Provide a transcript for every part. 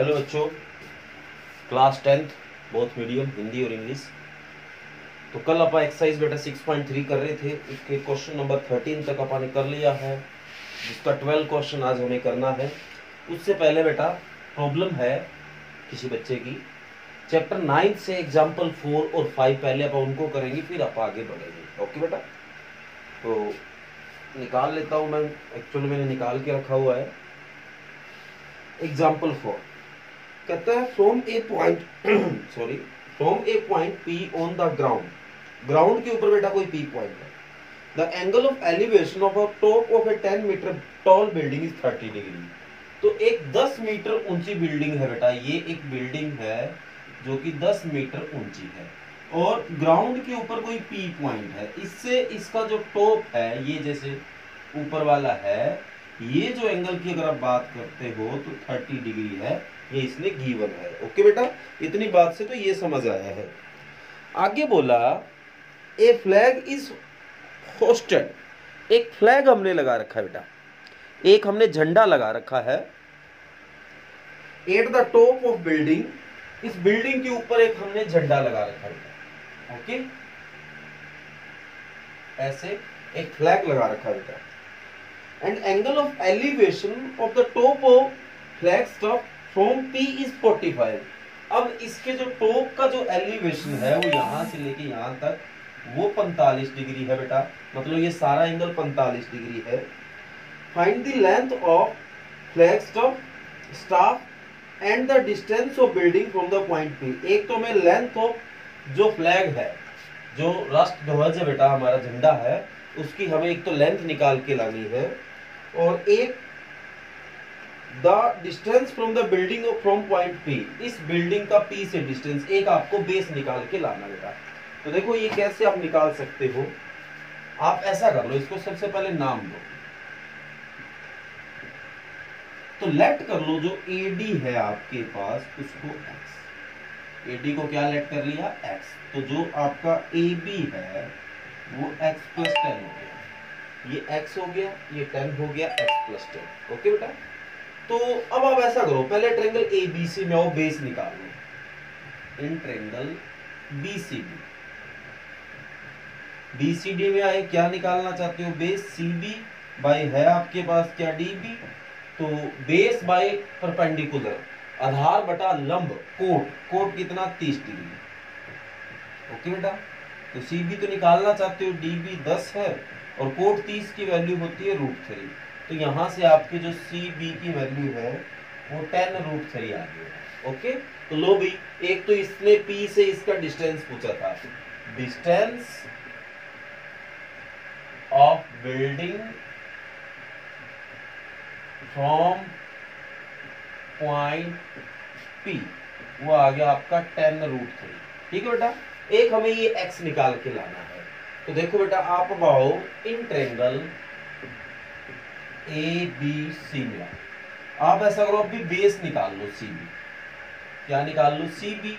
Hello बच्चों, class 10th both medium Hindi और English. तो कल आप एक्सरसाइज बेटा 6.3 कर रहे थे, उसके क्वेश्चन नंबर 13 तक आपने कर लिया है, जिसका 12 क्वेश्चन आज हमें करना है। उससे पहले बेटा प्रॉब्लम है किसी बच्चे की, चैप्टर 9 से एग्जाम्पल 4 और 5 पहले आप उनको करेंगे, फिर आप आगे बढ़ेंगे। ओके बेटा, तो निकाल लेता हूँ मैं, एक्चुअली मैंने निकाल के रखा हुआ है। एग्जाम्पल 4 कहता है from a point P on the ground के ऊपर बेटा कोई पी पॉइंट है। The angle of elevation of a top of a 10 metre tall building is 30 degree. तो एक 10 मीटर ऊंची बिल्डिंग है बेटा, ये एक बिल्डिंग है जो कि 10 मीटर ऊंची है और ग्राउंड के ऊपर कोई पी पॉइंट है। इससे इसका जो टॉप है, ये जैसे ऊपर वाला है, ये जो एंगल की अगर आप बात करते हो तो 30 डिग्री है, ये इसने गिवन है। ओके बेटा, इतनी बात से तो ये समझ आया है। आगे बोला ए फ्लैग इज होस्टेड, एक फ्लैग हमने लगा रखा है बेटा, एक हमने झंडा लगा रखा है at the top of building, इस बिल्डिंग के ऊपर एक हमने झंडा लगा रखा है बेटा। ओके, ऐसे एक फ्लैग लगा रखा है बेटा। And angle of elevation of the top of flag stop from P is 45। अब इसके जो टॉप का जो एलिवेशन है वो यहां से लेके यहां तक वो 45 डिग्री है बेटा, मतलब ये सारा एंगल 45 डिग्री है। Find the length of flag staff and the distance of building from the point P। एक तो मैं लेंथ ऑफ जो फ्लैग है, जो राष्ट्र ध्वज है बेटा, हमारा झंडा है, उसकी हमें एक तो लेंथ निकाल के लानी है और एक the distance from the building from point P, इस बिल्डिंग का P से डिस्टेंस एक आपको बेस निकाल के लाना बेटा। तो देखो ये कैसे आप निकाल सकते हो, आप ऐसा कर लो, इसको सबसे पहले नाम दो, तो लेट कर लो जो AD है आपके पास उसको X, AD को क्या लेट कर लिया X, तो जो आपका AB है वो X प्लस 10 हो गया, ये X हो गया, ये 10 हो गया, X प्लस 10। ओके बेटा, तो अब आप ऐसा करो, पहले ट्रायंगल ABC में आओ, बेस निकाल लो। इन ट्रायंगल BCD में आए, क्या निकालना चाहते हो बेस, CB बाय है आपके पास क्या DB, तो बेस बाय परपेंडिकुलर, आधार बटा लंब, कोट कितना 30 डिग्री। ओके बेटा, तो CB तो निकालना चाहते हो, DB 10 है और कोट 30 की वैल्यू होती है √3, तो यहां से आपके जो CB की वैल्यू है वो 10 √3 आ गई। ओके, तो लो भाई, एक तो इसने P से इसका डिस्टेंस पूछा था, distance of building from point P, वो आ गया आपका 10 √3। ठीक है बेटा, एक हमें ये X निकाल के लाना है। तो देखो बेटा, आप अब आओ इन ट्रायंगल ABC में, आप ऐसा करो, अभी बेस निकाल लो CB, क्या निकाल लो CB,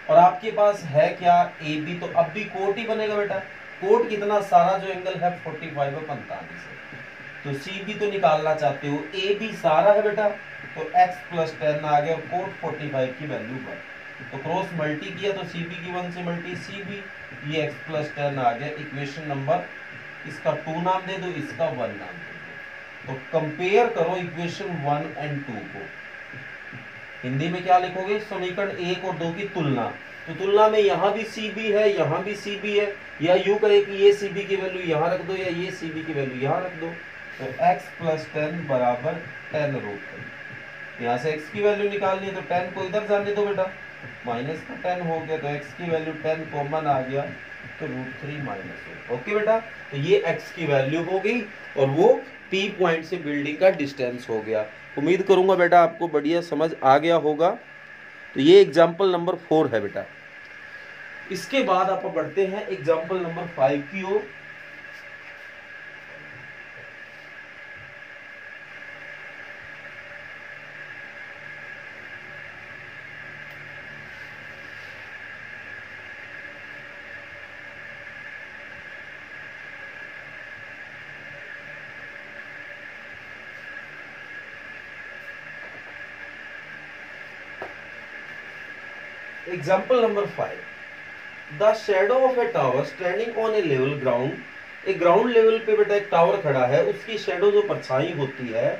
और आपके पास है क्या AB, तो अब भी कोट ही बनेगा बेटा, कोट कितना सारा जो एंगल है 45 और 45 है, तो CB तो निकालना चाहते हो, AB सारा है बेटा, तो X प्लस 10 आ गया, कोट 45 की वैल्यू पर, तो क्रॉस मल्टी किया तो CB की 1 से मल्टी CB, ये X प्लस 10 आ गया। इक्वेशन नंबर, इसका 2 नाम दे दो, इसका 1 नाम दे दो, तो कंपेयर करो इक्वेशन 1 और 2 को। हिंदी में क्या लिखोगे, समीकरण 1 और 2 की तुलना, तो तुलना में यहाँ भी CB है, यहाँ भी CB है, या यूं कहे कि ये CB की वैल्यू यहाँ रख दो या ये CB की वैल्यू यहाँ रख दो, तो X प्लस 10 बराबर 10 √3। यहाँ से X की वैल्यू निकालनी है तो 10 को इधर जाने दो बेटा, माइनस का 10 हो गया, तो X की वैल्यू 10 कॉमन आ गया, तो √3 माइनस। ओके बेटा, तो ये X की वैल्यू हो गई और वो P पॉइंट से बिल्डिंग का डिस्टेंस हो गया। उम्मीद करूंगा बेटा आपको बढ़िया समझ आ गया होगा। तो ये एग्जाम्पल नंबर 4 है बेटा। इसके बाद आप बढ़ते हैं एग्जाम्पल नंबर 5 की ओर। Example number 5, the shadow of a tower standing on a level ground, एक ग्राउंड लेवल पे बेटा एक टावर खड़ा है, उसकी शेडो जो परछाई होती है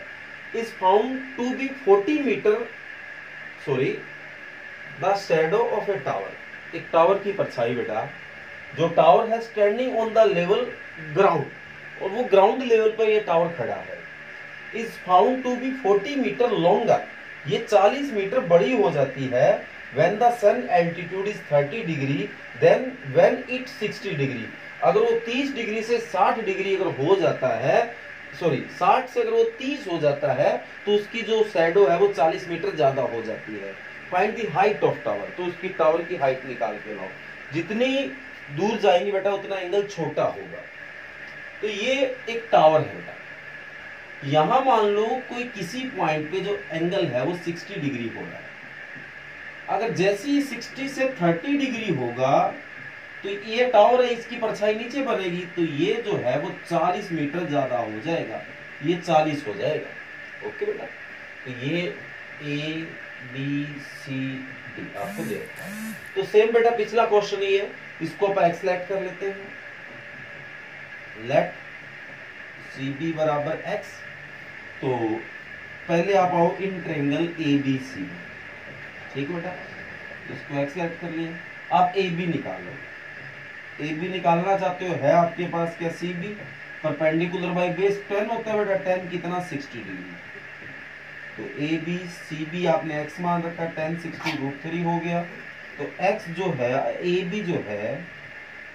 is found to be 40 metre, sorry the shadow of a tower, एक टावर की परछाई बेटा, जो टावर है standing on the level ground, और वो ग्राउंड लेवल पर ये टावर खड़ा है, is found to be 40 metre longer, ये 40 मीटर बड़ी हो जाती है, when the sun altitude is 30 degree then when it 60 degree, अगर वो 30 डिग्री से 60 डिग्री अगर हो जाता है, सॉरी 60 से अगर वो 30 हो जाता है तो उसकी जो शैडो है वो 40 मीटर ज्यादा हो जाती है। Find the height of tower, तो उसकी टावर की हाइट निकाल के लाओ, जितनी दूर जाएंगे बेटा उतना एंगल छोटा होगा। तो ये एक टावर है बेटा, यहां मान लो कोई किसी पॉइंट पे जो एंगल है वो 60 डिग्री हो रहा है, अगर जैसे ही 60 से 30 डिग्री होगा तो ये टावर है, इसकी परछाई नीचे बनेगी, तो ये जो है वो 40 मीटर ज्यादा हो जाएगा, ये 40 हो जाएगा। ओके बेटा, तो ये ए बी सी डी आपको दे रखा है। तो सेम बेटा पिछला क्वेश्चन ही है, इसको आप एक्स लेट कर लेते हैं, लेट सी बी बराबर एक्स। तो पहले आप आओ इन ट्रायंगल ए बी सी, ठीक है बेटा, इसको एक्स लेट कर लिए। आप ए बी निकालो, ए बी निकालना चाहते हो, है आपके पास क्या C B, perpendicular by base 10 होता है बेटा, 10 कितना 60 डिग्री, तो ए बी सी बी आपने एक्स मान रखा, 10 60 √3 हो गया, तो एक्स जो है ए बी जो है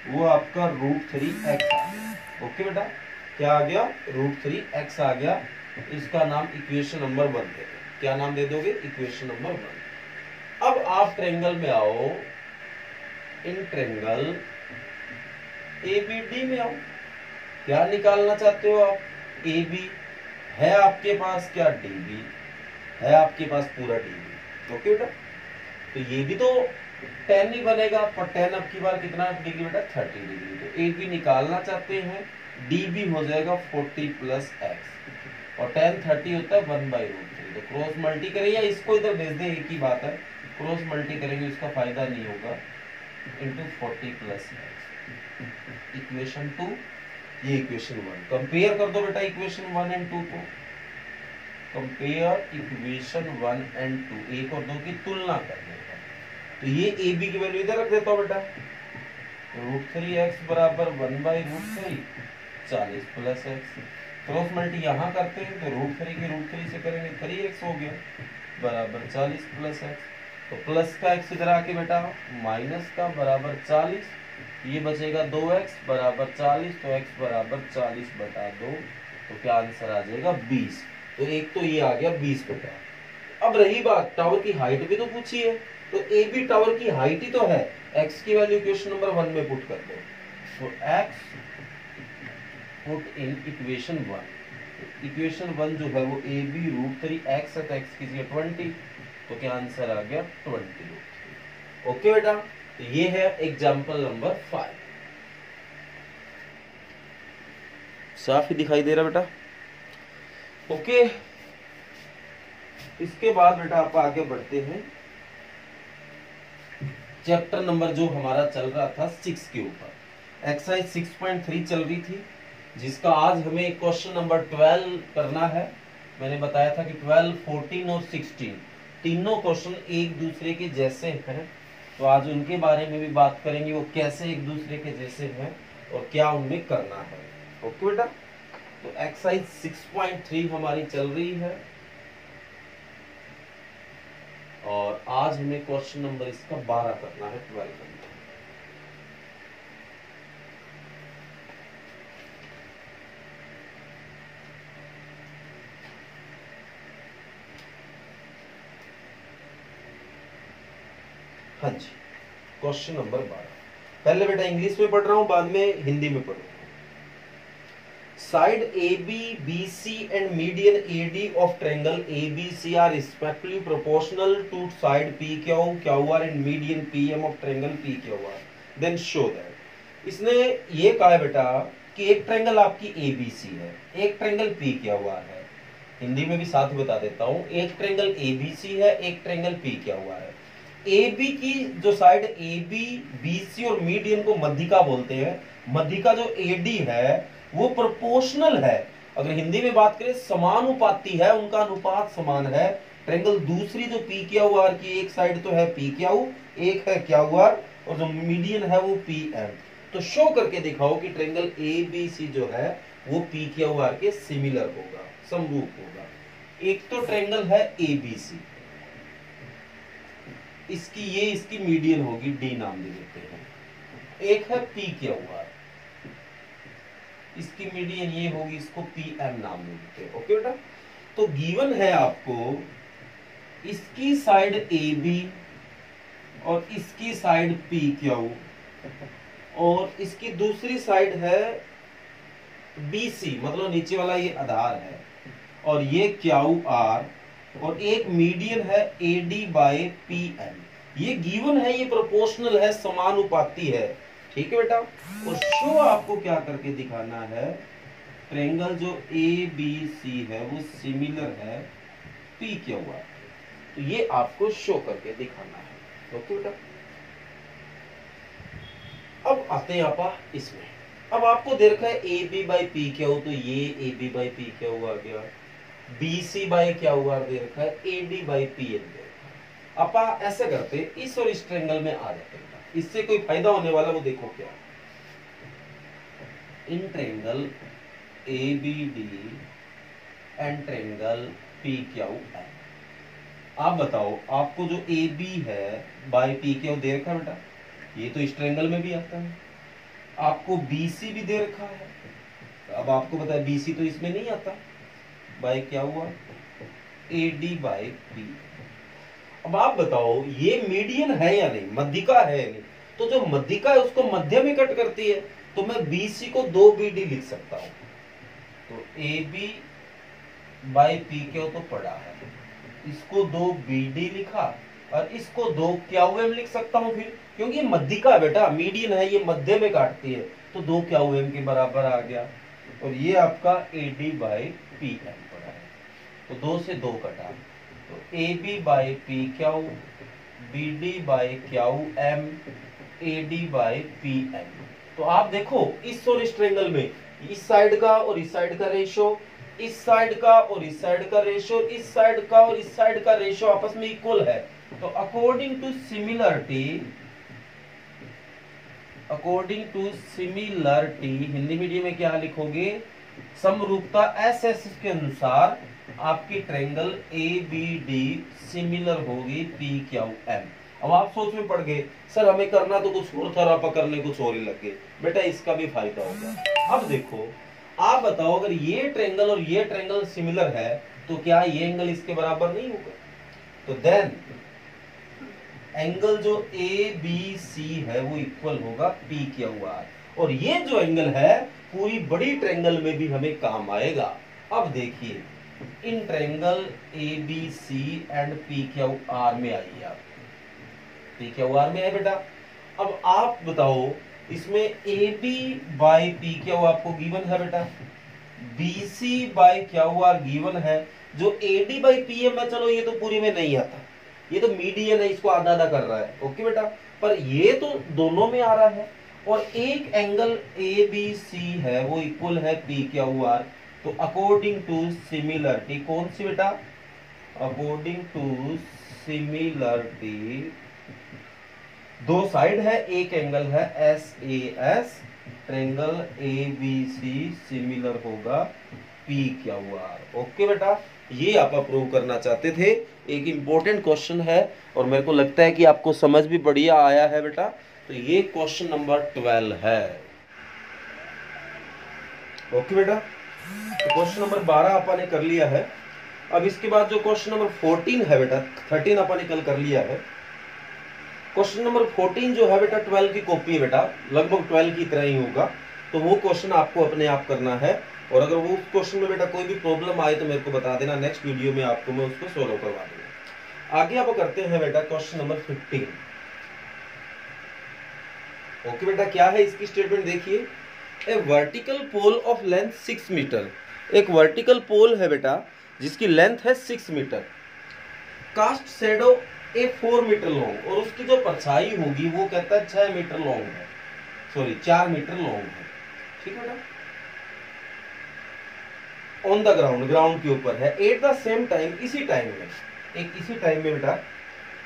वो आपका √3 एक्स आ गया। ओके बेटा, क्या आ गया, √3 एक्स आ गया, इसका नाम इक्वेशन नंबर 1 दे दो। क्या नाम दे दोगे, इक्वेशन नंबर 1। अब आप ट्रायंगल में आओ, in triangle A B D में आओ, क्या निकालना चाहते हो आप, ए बी है आपके पास क्या, डी बी है आपके पास पूरा डी बी। ओके बेटा, तो ये भी तो 10 ही बनेगा, पर 10 अब की बार कितना डिग्री बेटा 30 डिग्री, तो ए बी निकालना चाहते हैं, डी बी हो जाएगा 40 प्लस एक्स, और 10 30 होता है 1/√3, तो क्रॉस मल्टी करें या इसको इधर भेज दें, एक ही बात है, क्रॉस मल्टी करेंगे इसका फायदा नहीं होगा, इंटू 40 प्लस एक्स, इक्वेशन 2, ये इक्वेशन 1। कंपेयर कर दो बेटा इक्वेशन 1 एंड 2 को, कंपेयर इक्वेशन 1 एंड 2, एक और दो की तुलना करने का, तो ये ए बी की वैल्यू इधर रख देता हूं बेटा, √3x बराबर 1/√3 40 प्लस एक्स, क्रॉस मल्टी यहाँ करते हैं तो √3 के √3 से करेंगे 3x हो गया बराबर 40 प्लस एक्स, तो प्लस का x इधर आके बेटा माइनस का बराबर 40, ये बचेगा 2x बराबर 40, तो x बराबर 40/2, तो क्या आंसर आ जाएगा 20। तो एक तो ये आ गया 20 बेटा। अब रही बात टावर की हाइट भी तो पूछी है, तो ए बी टावर की हाइट ही तो है, x की वैल्यू इक्वेशन नंबर 1 में पुट कर दो, तो x put in equation 1, equation 1 जो है वो ए बी √3x है, तो x की जगह 20, तो क्या आंसर आ गया 20√3। ओके बेटा, तो ये है एग्जाम्पल नंबर 5। साफ ही दिखाई दे रहा बेटा। ओके, इसके बाद बेटा आप आगे बढ़ते हैं, चैप्टर नंबर जो हमारा चल रहा था 6 के ऊपर, एक्सरसाइज 6.3 चल रही थी, जिसका आज हमें क्वेश्चन नंबर 12 करना है। मैंने बताया था कि 12, 14 और 16 तीनों क्वेश्चन एक दूसरे के जैसे हैं, तो आज उनके बारे में भी बात करेंगे, वो कैसे एक दूसरे के जैसे हैं और क्या उनमें करना है। ओके बेटा, तो एक्सरसाइज 6.3 हमारी चल रही है और आज हमें क्वेश्चन नंबर इसका 12 करना है, 12 करना है। हाँ जी, क्वेश्चन नंबर 12। पहले बेटा इंग्लिश में पढ़ रहा हूं, बाद में हिंदी में पढ़ूंगा। Side A B B C and median A D of triangle A B C are respectively proportional to side P Q Q R and median P M of triangle P Q R, then show that. इसने ये कहा है बेटा कि एक triangle आपकी ए B C है, एक ट्रायंगल पी क्यू आर है। हिंदी में भी साथ बता देता हूं, एक ट्रायंगल ए बी सी है, एक ट्रायंगल पी क्यू आर है। ए बी की जो side A B, B C और मीडियन को मध्यिका बोलते हैं। मध्यिका जो ए डी है वो प्रोपोर्शनल है, अगर हिंदी में बात करें समानुपाती है, उनका अनुपात समान है। ट्रायंगल दूसरी जो पी क्यू आर की एक साइड तो है पी क्यू, एक है क्यू आर, और जो मीडियन है वो पी एम। तो शो करके दिखाओ कि ट्रायंगल ए बी सी जो है वो पी क्यू आर के सिमिलर होगा, समरूप होगा। एक तो ट्रायंगल है ए बी सी, इसकी मीडियन होगी, डी नाम दे देते हैं। एक है पी क्यू आर, इसकी मीडियन ये होगी, इसको पी एम नाम दे देते हैं। ओके बेटा, तो गिवन है आपको इसकी साइड ए बी और इसकी साइड पी क्यू, और इसकी दूसरी साइड है बी सी, मतलब नीचे वाला ये आधार है, और ये क्यू आर, और एक मीडियन है A D by P M. ये गिवन है, ये प्रोपोर्शनल है, समानुपाती है। ठीक है बेटा, और शो आपको क्या करके दिखाना है, ट्रायंगल जो ए बी सी है वो सिमिलर है पी क्यू आर, तो ये आपको शो करके दिखाना है। ओके बेटा, अब आते हैं आपा इसमें। अब आपको दे रखा है A B by P Q, तो ये A B by P Q आ गया, B C by Q R दे रखा है, A D by P M दे रखा है। आपा ऐसे करते इस और इस ट्रायंगल में आ जाते हैं, इससे कोई फायदा होने वाला वो देखो क्या। In triangle A B D and triangle P Q M, आप बताओ आपको जो ए बी है बाई पी क्यू दे रखा है बेटा, ये तो इस ट्रायंगल में भी आता है। आपको बी सी भी दे रखा है, अब आपको पता है बी सी तो इसमें नहीं आता, बाई क्या हुआ ए डी बाई पी। अब आप बताओ ये मीडियन है या नहीं, मध्यिका है या नहीं, तो जो मध्यिका है उसको मध्य में कट करती है, तो मैं बी सी को 2 बी डी लिख सकता हूं। तो A B by P Q तो पड़ा है, इसको 2 बी डी लिखा, और इसको 2 क्यू एम लिख सकता हूं फिर, क्योंकि ये मध्यिका बेटा, मीडियन है, ये मध्य में काटती है, तो 2 क्यू एम के बराबर आ गया। और ये आपका A D by P M पड़ा है, तो 2 से 2 कटा, तो A B by P Q, B D by Q M, A D by P M. तो आप देखो इस और इस ट्रायंगल में इस साइड का और इस साइड का रेशो, इस साइड का और इस साइड का रेशो, इस साइड का और इस साइड का रेशो आपस में इक्वल है। तो according to similarity Hindi medium में क्या लिखोगे, समरूपता एस एस के अनुसार आपकी triangle A B D similar होगी पी क्यू एम। अब आप सोच में पड़ गए सर हमें करना तो कुछ और था, आप करने कुछ और ही लग गए। बेटा इसका भी फायदा होगा। अब देखो आप बताओ, अगर ये ट्रायंगल और ये ट्रायंगल सिमिलर है तो क्या ये एंगल इसके बराबर नहीं होगा? तो देन एंगल जो ए बी सी है वो इक्वल होगा पी क्यू आर, और ये जो एंगल है पूरी बड़ी ट्रायंगल में भी हमें काम आएगा। अब देखिए in triangle A B C and P Q R में आइए आप, पी क्यू आर में आए बेटा। अब आप बताओ इसमें A B by P Q आपको गिवन है बेटा, B C by Q R given है, जो A D by P M है चलो ये तो पूरी में नहीं आता, ये तो मीडियन है, इसको आधा आधा कर रहा है। ओके बेटा, पर ये तो दोनों में आ रहा है, और एक एंगल ए बी सी है वो इक्वल है पी क्यू आर। तो अकॉर्डिंग टू सिमिलरिटी, कौन सी बेटा, अकॉर्डिंग टू सिमिलरिटी, दो साइड है, एक एंगल है S A S, triangle A B C similar होगा पी क्यू आर। ओके बेटा, ये आप प्रूव करना चाहते थे, एक इंपॉर्टेंट क्वेश्चन है और मेरे को लगता है कि आपको समझ भी बढ़िया आया है बेटा। तो ये क्वेश्चन नंबर 12 है। ओके बेटा, तो क्वेश्चन नंबर 12 अपन ने कर लिया है। अब इसके बाद जो क्वेश्चन नंबर 14 है बेटा, 13 अपन ने कल कर लिया है। क्वेश्चन नंबर 14 जो है बेटा 12 की कॉपी है बेटा, लगभग 12 की तरह ही होगा, तो वो क्वेश्चन आपको अपने आप करना है। और अगर वो क्वेश्चन में बेटा कोई भी प्रॉब्लम आए तो मेरे को बता देना, नेक्स्ट वीडियो में आपको मैं उसको सोल्व करवा दूंगा। आगे आप करते हैं बेटा क्वेश्चन नंबर 15। ओके बेटा, क्या है इसकी स्टेटमेंट देखिए, a vertical pole of length 6 metre, एक वर्टिकल पोल है बेटा जिसकी लेंथ है 6 metre, cast shadow a 4 metre long और उसकी जो परछाई होगी वो कहता है 6 मीटर लॉन्ग है, सॉरी 4 मीटर लॉन्ग है। ठीक है बेटा, ऑन द ग्राउंड, ग्राउंड के ऊपर है। एट द सेम टाइम, इसी टाइम में, एक इसी टाइम में बेटा,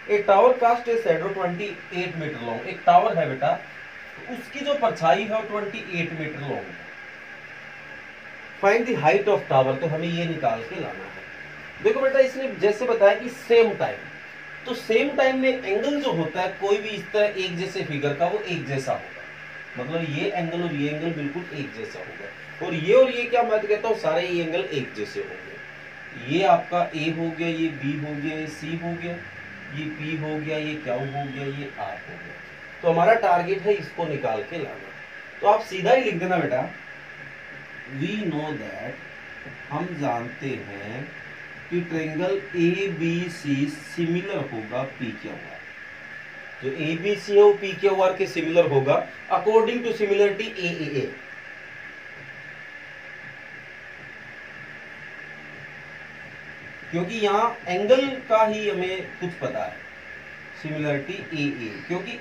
एक tower cast a shadow 28 metre long, एक टावर है बेटा, तो उसकी जो परछाई है वो 28 मीटर लॉन्ग है। Find the height of tower, तो हमें ये निकाल के लाना है। देखो बेटा, इसने जैसे बताया कि सेम टाइम, तो सेम टाइम में एंगल जो होता है कोई भी इस तरह एक जैसे फिगर का वो एक जैसा होगा, मतलब ये एंगल और ये एंगल बिल्कुल एक जैसा होगा, और ये क्या मैं तो कहता हूँ सारे ये एंगल एक जैसे होंगे। ये आपका ए हो गया, ये बी हो गया, ये सी हो गया, ये पी हो गया, ये क्यू हो गया, ये आर हो गया। तो हमारा टारगेट है इसको निकाल के लाना। तो आप सीधा ही लिख देना बेटा, वी नो दैट, हम जानते हैं कि triangle A B C similar होगा पी क्यू आर। जो ए बी सी है वो पी क्यू आर के सिमिलर होगा according to similarity A A A. क्योंकि यहाँ एंगल का ही हमें कुछ पता है, सिमिलरिटी ए ए, क्योंकि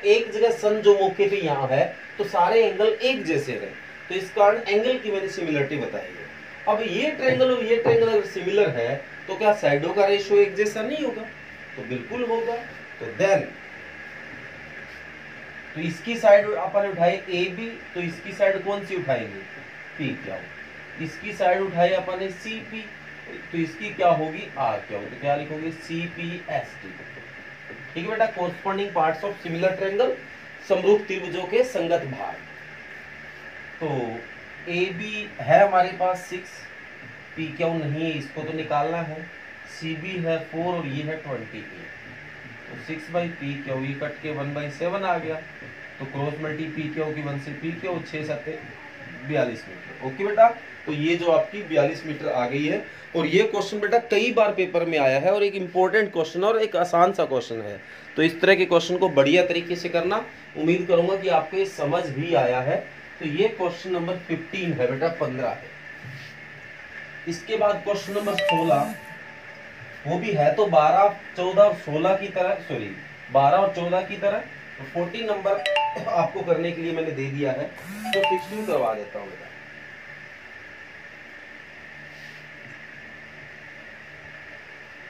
एक जगह सन जो मौके पे यहाँ है तो सारे एंगल एक जैसे रहे, तो इस कारण एंगल की मैंने सिमिलरिटी बताई है। अब ये ट्रायंगल और ये ट्रायंगल अगर सिमिलर है तो क्या साइडों का रेशियो एक जैसा नहीं होगा? तो बिल्कुल होगा। तो देन, तो इसकी साइड अपन उठाए ए बी, तो इसकी साइड कौन सी उठाएंगे? P Q. इसकी साइड उठाए अपन सी पी, तो इसकी क्या होगी? R Q. तो क्या लिखोगे? C P S T. ठीक है बेटा, corresponding parts of similar triangle, समरूप त्रिभुजों के संगत भाग। तो ए बी है हमारे पास 6, पी क्यू नहीं है, इसको तो निकालना है। सी बी है 4 और ये है 28। तो 6 बाई पी क्यू, ये कट के 1/7 आ गया। तो क्रॉस मल्टी पी क्यू की 1 से पी क्यू 6 7 42 मीटर। ओके बेटा, तो ये जो आपकी 42 मीटर आ गई है। और ये क्वेश्चन बेटा कई बार पेपर में आया है और एक इंपॉर्टेंट क्वेश्चन और एक आसान सा क्वेश्चन है। तो इस तरह के क्वेश्चन को बढ़िया तरीके से करना। उम्मीद करूंगा कि आपको ये समझ भी आया है। तो ये क्वेश्चन नंबर 15 है बेटा, 15 है। इसके बाद क्वेश्चन नंबर 16, वो भी है तो 12, 14 और 16 की तरह, सॉरी 12 और 14 की तरह। तो 14 नंबर आपको करने के लिए मैंने दे दिया है, तो 16 करवा देता हूं बेटा।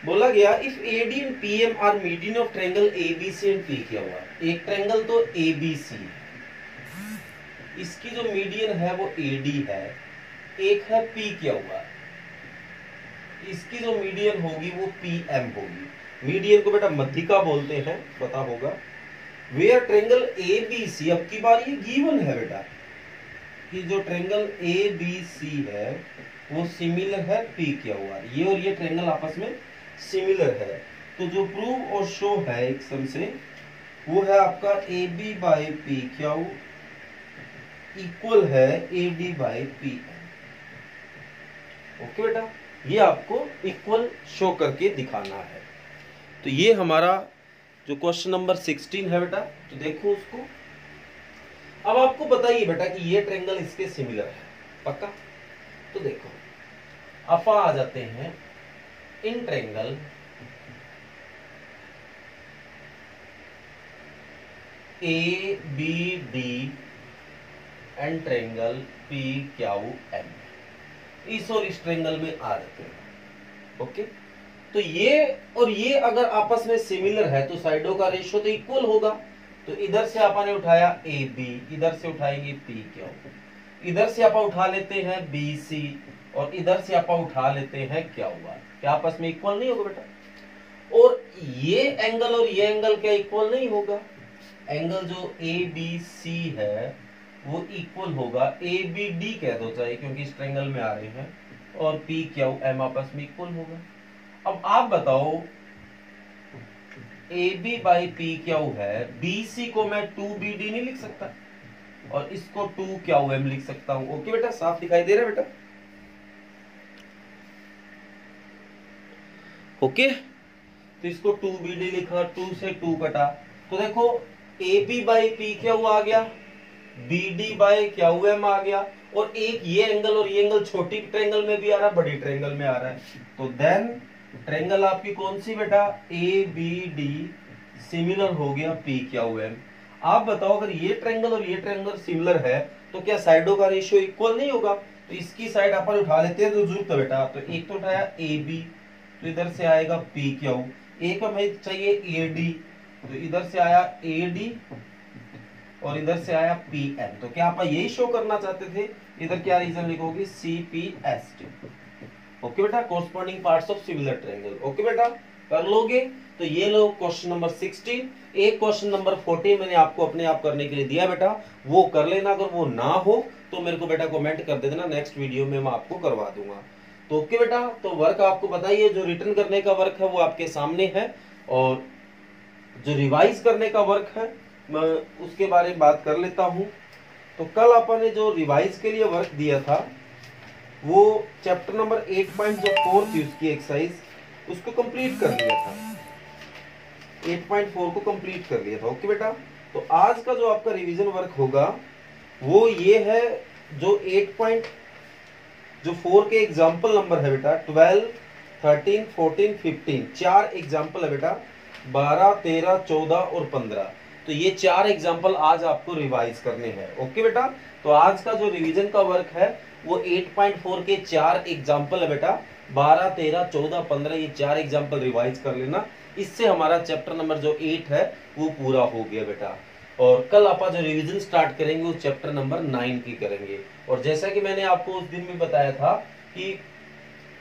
बोला गया if AD and PM are median of triangle ABC and P Q R. एक ट्रायंगल तो एबीसी है, इसकी जो मीडियन है वो एडी है, एक है पी क्यू आर, इसकी जो मीडियन होगी वो पीएम होगी। मीडियन को बेटा मध्यिका बोलते हैं, पता होगा। वेयर ट्रायंगल एबीसी, अब की बार ये गिवन है बेटा कि जो ट्रायंगल एबीसी है वो सिमिलर है पी क्यू आर। ये और ये ट्रायंगल आपस में सिमिलर है। तो जो प्रूव और शो है एक सम से, वो है आपका A B by P Q equal है A D by P M. Okay बेटा, ये आपको इक्वल शो करके दिखाना है। तो ये हमारा जो क्वेश्चन नंबर 16 है बेटा, तो देखो उसको। अब आपको बताइए बेटा कि ये ट्रायंगल इसके सिमिलर है, पक्का? तो देखो अब आ जाते हैं in triangle A B D and triangle P Q M, इस और इस ट्रायंगल में आ जाते हैं। ओके, तो ये और ये अगर आपस में सिमिलर है तो साइडों का रेशियो तो इक्वल होगा। तो इधर से आपने उठाया ए बी, इधर से उठाएंगे पी क्यू, इधर से आप उठा लेते हैं बी सी, और इधर से आप उठा लेते हैं क्यू आर। क्या आपस में इक्वल नहीं होगा बेटा? और ये एंगल और ये एंगल क्या इक्वल नहीं होगा? एंगल जो ए बी सी है वो इक्वल होगा, ए बी डी कह दो चाहे, क्योंकि इस ट्रायंगल में आ रहे हैं, और पी क्यू एम आपस में इक्वल होगा। अब आप बताओ, A B by P Q है, बी सी को मैं 2BD नहीं लिख सकता, और इसको 2QM लिख सकता हूं। ओके बेटा, साफ दिखाई दे रहा है बेटा? ओके, तो इसको 2BD लिखा, 2 से 2 कटा, तो देखो A B by P Q आ गया, BD बाई QM आ गया, और एक ये एंगल और ये एंगल छोटी ट्रायंगल में भी आ रहा है, बड़ी ट्रायंगल में आ रहा है। तो देन ट्रायंगल आपकी कौन सी बेटा, ए बी डी सिमिलर हो गया पी क्यू एम। आप बताओ अगर ये ट्रायंगल और ये ट्रायंगल सिमिलर है तो क्या साइडों का रेशियो इक्वल नहीं होगा? तो इसकी साइड अपन उठा लेते हैं तो जरूरत है बेटा। तो एक तो उठाया ए बी, तो इधर से आएगा पी क्यू। एक हमें चाहिए ए डी, तो इधर से आया ए डी और इधर से आया पी एन। तो क्या आप यही शो करना चाहते थे? इधर क्या रीजन लिखोगे, C P S T. Okay बेटा, corresponding parts of similar triangle. Okay बेटा, कर लोगे? तो ये लो क्वेश्चन नंबर 16। एक क्वेश्चन नंबर 14 मैंने आपको अपने आप करने के लिए दिया बेटा, वो कर लेना। अगर वो ना हो तो मेरे को बेटा कमेंट कर दे देना, नेक्स्ट वीडियो में मैं आपको करवा दूंगा। तो ओके बेटा, तो वर्क आपको बताइए, जो रिटर्न करने का वर्क है वो आपके सामने है, और जो रिवाइज करने का वर्क है मैं उसके बारे में बात कर लेता हूं। तो कल अपन ने जो रिवाइज के लिए वर्क दिया था वो चैप्टर नंबर 8.4 थी उसकी एक्सरसाइज, उसको कंप्लीट कर लिया था। 8.4 को कंप्लीट कर लिया था। ओके बेटा, तो आज का जो आपका रिवीजन वर्क होगा वो ये है, जो 4 के एग्जाम्पल नंबर है बेटा 12, 13, 14, 15, 4 एग्जाम्पल है बेटा, 12, 13, 14 और 15। तो ये 4 एग्जाम्पल आज आपको रिवाइज करने हैं। ओके बेटा, तो आज का जो रिवीजन का वर्क है वो 8.4 के 4 एग्जाम्पल है बेटा, 12, 13, 14, 15, ये 4 एग्जाम्पल रिवाइज कर लेना। इससे हमारा चैप्टर नंबर जो 8 है वो पूरा हो गया बेटा। और कल आप जो रिवीजन स्टार्ट करेंगे वो चैप्टर नंबर 9 की करेंगे। और जैसा कि मैंने आपको उस दिन में बताया था कि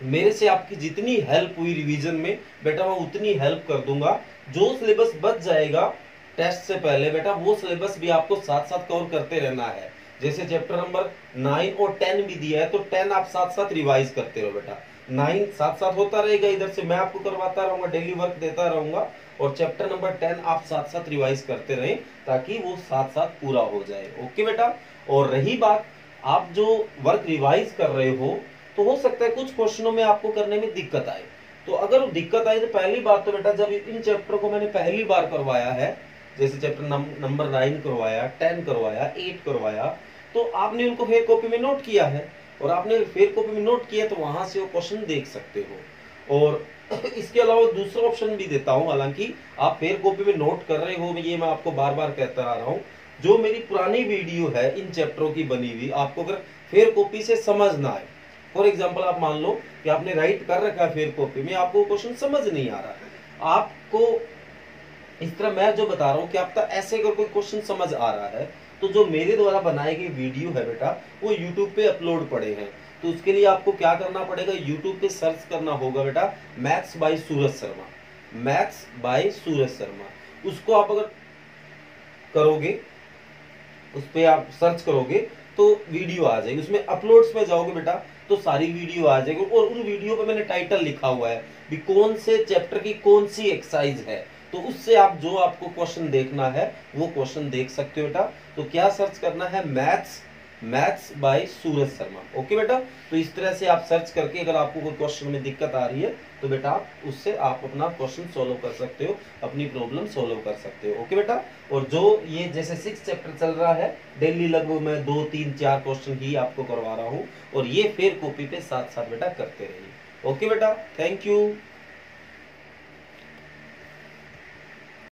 मेरे से आपकी जितनी हेल्प हुई रिवीजन में बेटा मैं उतनी हेल्प कर दूंगा। जो सिलेबस बच जाएगा टेस्ट से पहले बेटा वो सिलेबस भी आपको साथ साथ कवर करते रहना है। जैसे चैप्टर नंबर 9 और 10 भी दिया है तो 10 आप साथ साथ रिवाइज करते रहो बेटा। 9 साथ साथ होता रहेगा, इधर से मैं आपको करवाता रहूंगा, डेली वर्क देता रहूंगा, और चैप्टर नंबर 10 आप साथ साथ रिवाइज करते रहें ताकि वो साथ साथ पूरा हो जाए। ओके बेटा, और रही बात आप जो वर्क रिवाइज कर रहे हो तो हो सकता है कुछ क्वेश्चनों में आपको करने में दिक्कत आए। तो अगर दिक्कत आई तो पहली बात तो बेटा जब इन चैप्टर को मैंने पहली बार करवाया है, जैसे चैप्टर नंबर 9 करवाया, 10 करवाया, 8 करवाया, तो आपने उनको फेयर कॉपी में नोट किया है, और आपने फेयर कॉपी में नोट किया तो वहां से वो क्वेश्चन देख सकते हो। और इसके अलावा दूसरा ऑप्शन भी देता हूं, हालांकि आप फेयर कॉपी में नोट कर रहे हो, ये मैं आपको बार बार कहता आ रहा हूं, जो मेरी पुरानी वीडियो है इन चैप्टरों की बनी हुई, आपको अगर फेयर कॉपी से समझ ना आए, फॉर एग्जाम्पल आप मान लो कि आपने राइट कर रखा है फेयर कॉपी में, आपको क्वेश्चन समझ नहीं आ रहा है, आपको इस तरह मैं जो बता रहा हूँ कि आपका ऐसे अगर कोई क्वेश्चन समझ आ रहा है तो जो मेरे द्वारा बनाई गई वीडियो है बेटा वो यूट्यूब पे अपलोड पड़े हैं। तो उसके लिए आपको क्या करना पड़ेगा, यूट्यूब पे सर्च करना होगा बेटा maths by Suraj Sharma, maths by Suraj Sharma. उसको आप अगर करोगे, उस पे आप सर्च करोगे तो वीडियो आ जाएगी, उसमें अपलोड्स में जाओगे बेटा तो सारी वीडियो आ जाएगी, और उन वीडियो पे मैंने टाइटल लिखा हुआ है कि कौन से चैप्टर की कौन सी एक्सरसाइज है, तो उससे आप जो आपको क्वेश्चन देखना है वो क्वेश्चन देख सकते हो बेटा। तो क्या सर्च करना है, maths by Suraj Sharma. Okay बेटा, तो इस तरह से आप सर्च करके अगर आपको कोई क्वेश्चन में दिक्कत आ रही है तो बेटा आप उससे आप अपना क्वेश्चन सॉल्व कर सकते हो, अपनी प्रॉब्लम सॉल्व कर सकते हो। ओके बेटा, और जो ये जैसे 6 चैप्टर चल रहा है, डेली लगभग मैं 2, 3, 4 क्वेश्चन ही आपको करवा रहा हूँ, और ये फेयर कॉपी पे साथ साथ बेटा करते रहिए। ओके बेटा, थैंक यू।